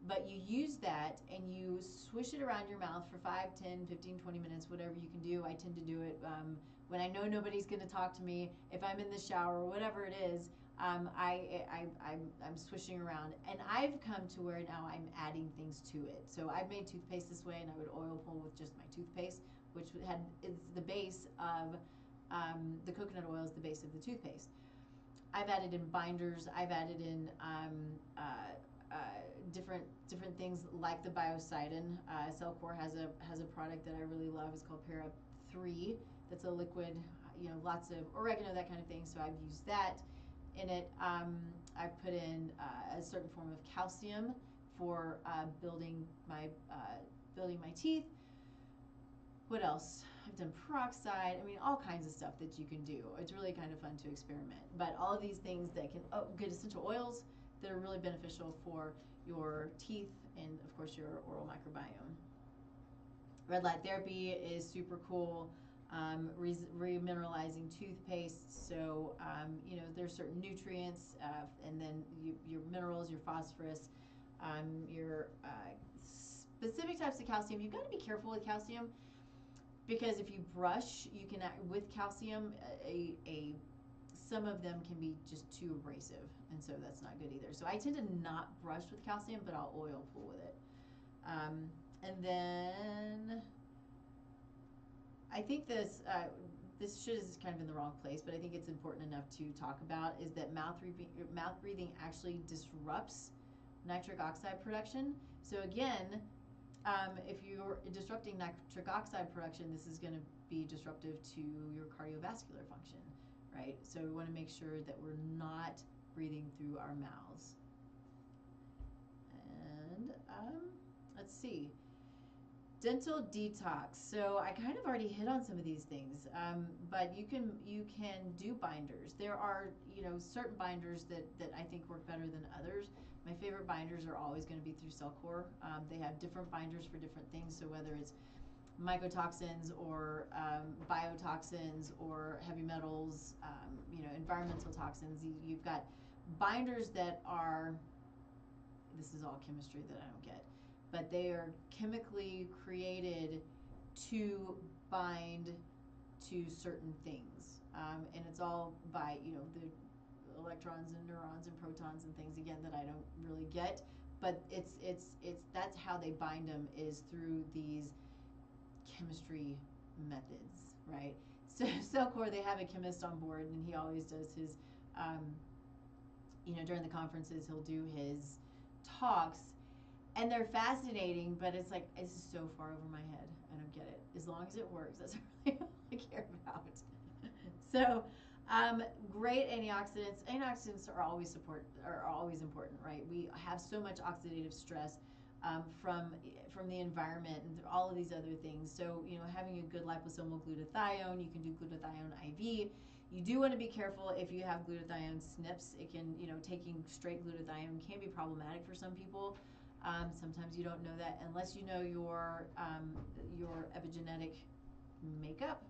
But you use that and you swish it around your mouth for 5, 10, 15, 20 minutes, whatever you can do. I tend to do it when I know nobody's going to talk to me. If I'm in the shower, whatever it is, I'm swishing around. And I've come to where now I'm adding things to it. So I've made toothpaste this way, and I would oil pull with just my toothpaste, which is the base of the coconut oil is the base of the toothpaste. I've added in binders. I've added in different things like the Biocidin. Cellcore has a product that I really love. It's called Para 3. That's a liquid. Lots of oregano, that kind of thing. So I've used that in it. I've put in a certain form of calcium for building my teeth. What else? I've done peroxide. I mean, all kinds of stuff that you can do. It's really kind of fun to experiment. But all of these things that can, good essential oils that are really beneficial for your teeth and, of course, your oral microbiome. Red light therapy is super cool. Remineralizing toothpaste. So, there's certain nutrients, and then your minerals, your phosphorus, your specific types of calcium. You've got to be careful with calcium, because if you brush, you can with calcium, some of them can be just too abrasive, and so that's not good either. So I tend to not brush with calcium, but I'll oil pull with it. And then I think this is kind of in the wrong place, but I think it's important enough to talk about, is that mouth breathing actually disrupts nitric oxide production. So again, if you're disrupting nitric oxide production, this is going to be disruptive to your cardiovascular function, right? So we want to make sure that we're not breathing through our mouths. And let's see. Dental detox. So I kind of already hit on some of these things, but you can do binders. There are certain binders that I think work better than others. My favorite binders are always going to be through Cellcore. They have different binders for different things. So whether it's mycotoxins or biotoxins or heavy metals, environmental toxins, you've got binders that are. This is all chemistry that I don't get. But they are chemically created to bind to certain things. And it's all by, the electrons and neurons and protons and things, again, that I don't really get, but it's that's how they bind them, is through these chemistry methods, right? So Cellcore, they have a chemist on board, and he always does his, during the conferences, he'll do his talks, and they're fascinating, but it's like, this is so far over my head. I don't get it. As long as it works, that's really all I care about. So, great antioxidants. Antioxidants are always important, right? We have so much oxidative stress from the environment and all of these other things. So, having a good liposomal glutathione, you can do glutathione IV. You do want to be careful if you have glutathione SNPs. It can, taking straight glutathione can be problematic for some people. Sometimes you don't know that unless you know your epigenetic makeup,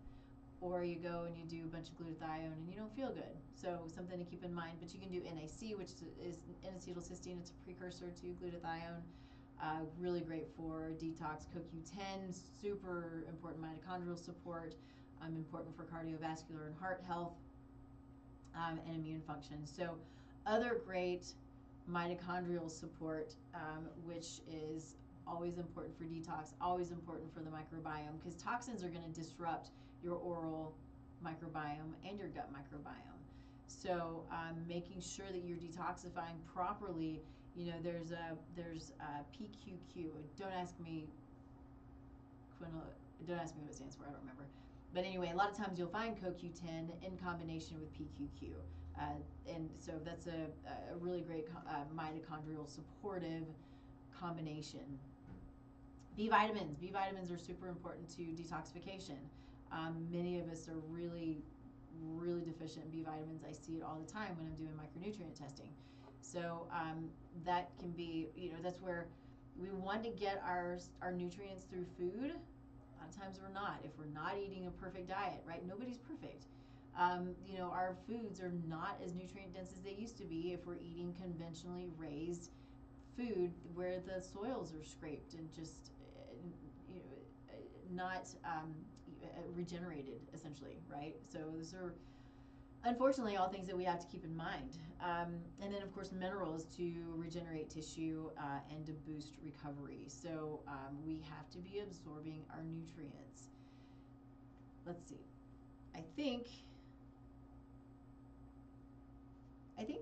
or you go and you do a bunch of glutathione and you don't feel good. So something to keep in mind. But you can do NAC, which is N-acetylcysteine. It's a precursor to glutathione. Really great for detox. CoQ10, super important mitochondrial support, important for cardiovascular and heart health, and immune function. So other great mitochondrial support, which is always important for detox, always important for the microbiome, because toxins are going to disrupt your oral microbiome and your gut microbiome. So making sure that you're detoxifying properly. There's PQQ. Don't ask me what it stands for. I don't remember. But anyway, a lot of times you'll find CoQ10 in combination with PQQ. And so that's a really great mitochondrial supportive combination. B vitamins. B vitamins are super important to detoxification. Many of us are really, really deficient in B vitamins. I see it all the time when I'm doing micronutrient testing. So that can be, that's where we want to get our nutrients through food. A lot of times we're not. If we're not eating a perfect diet, right? Nobody's perfect. Our foods are not as nutrient dense as they used to be if we're eating conventionally raised food where the soils are scraped and just not regenerated, essentially, right? So those are unfortunately all things that we have to keep in mind. And then, of course, minerals to regenerate tissue and to boost recovery. So we have to be absorbing our nutrients. Let's see. I think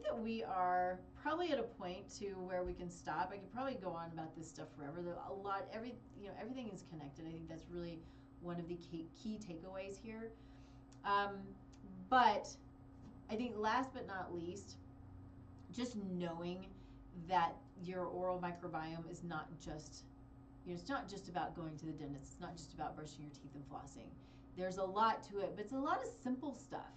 that we are probably at a point to where we can stop. I could probably go on about this stuff forever. Everything is connected. I think that's really one of the key takeaways here. But I think last but not least, just knowing that your oral microbiome is not just, it's not just about going to the dentist. It's not just about brushing your teeth and flossing. There's a lot to it, but it's a lot of simple stuff.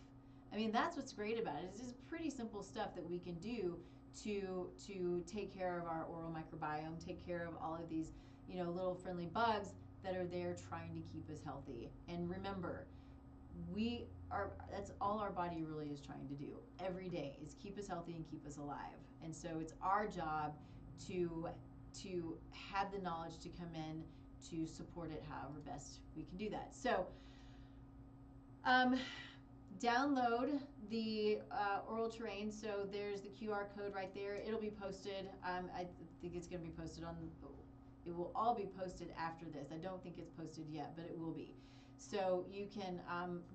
I mean, that's what's great about it. It's just pretty simple stuff that we can do to take care of our oral microbiome, take care of all of these, little friendly bugs that are there trying to keep us healthy. And remember, that's all our body really is trying to do every day, is keep us healthy and keep us alive. And so it's our job to have the knowledge to come in to support it however best we can do that. So download the oral terrain. So there's the QR code right there. It'll be posted. I think it's going to be posted it will all be posted after this. I don't think it's posted yet, but it will be. So you can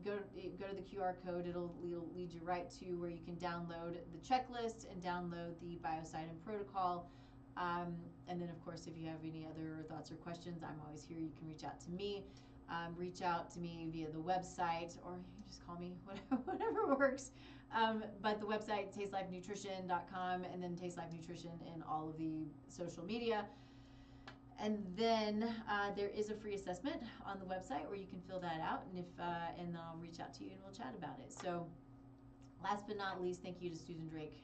go to the QR code. It'll lead you right to where you can download the checklist and download the biocidin protocol. And then, of course, if you have any other thoughts or questions, I'm always here. You can reach out to me. Reach out to me via the website, or you can just call me, whatever works. But the website, tastelifenutrition.com, and then Taste Life Nutrition in all of the social media. And then there is a free assessment on the website where you can fill that out, and and I'll reach out to you and we'll chat about it. So, last but not least, thank you to Susan Drake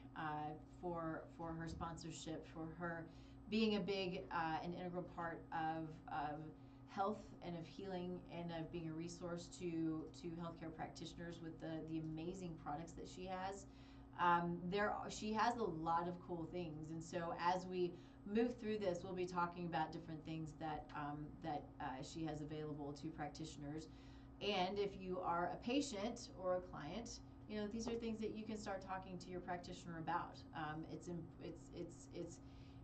for her sponsorship, for her being a big and integral part of health and of healing and of being a resource to healthcare practitioners with the amazing products that she has. She has a lot of cool things, and so as we move through this, we'll be talking about different things that she has available to practitioners. And if you are a patient or a client, you know, these are things that you can start talking to your practitioner about. It's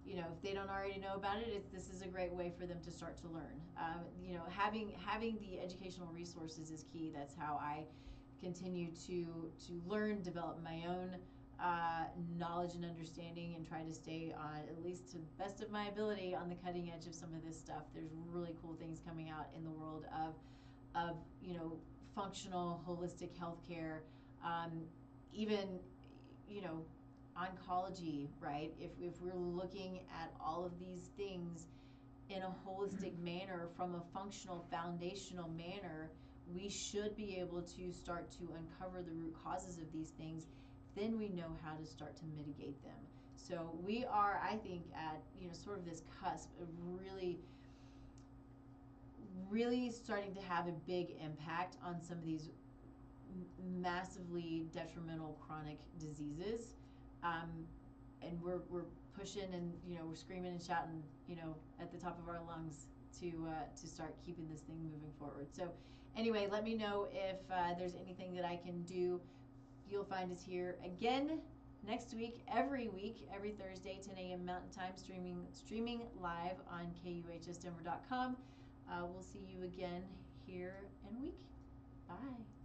you know, if they don't already know about it, this is a great way for them to start to learn. You know, having the educational resources is key. That's how I continue to learn, develop my own knowledge and understanding, and try to stay on, at least to the best of my ability, on the cutting edge of some of this stuff. There's really cool things coming out in the world of you know, functional holistic healthcare, even, you know, oncology, right? If we're looking at all of these things in a holistic manner, from a functional foundational manner, we should be able to start to uncover the root causes of these things. Then we know how to start to mitigate them. So we are, I think, at, you know, sort of this cusp of really starting to have a big impact on some of these massively detrimental chronic diseases. And we're pushing, and, you know, we're screaming and shouting, you know, at the top of our lungs to start keeping this thing moving forward. So anyway, let me know if there's anything that I can do. You'll find us here again next week, every Thursday, 10 a.m. Mountain Time, streaming live on KUHSdenver.com. We'll see you again here in a week. Bye.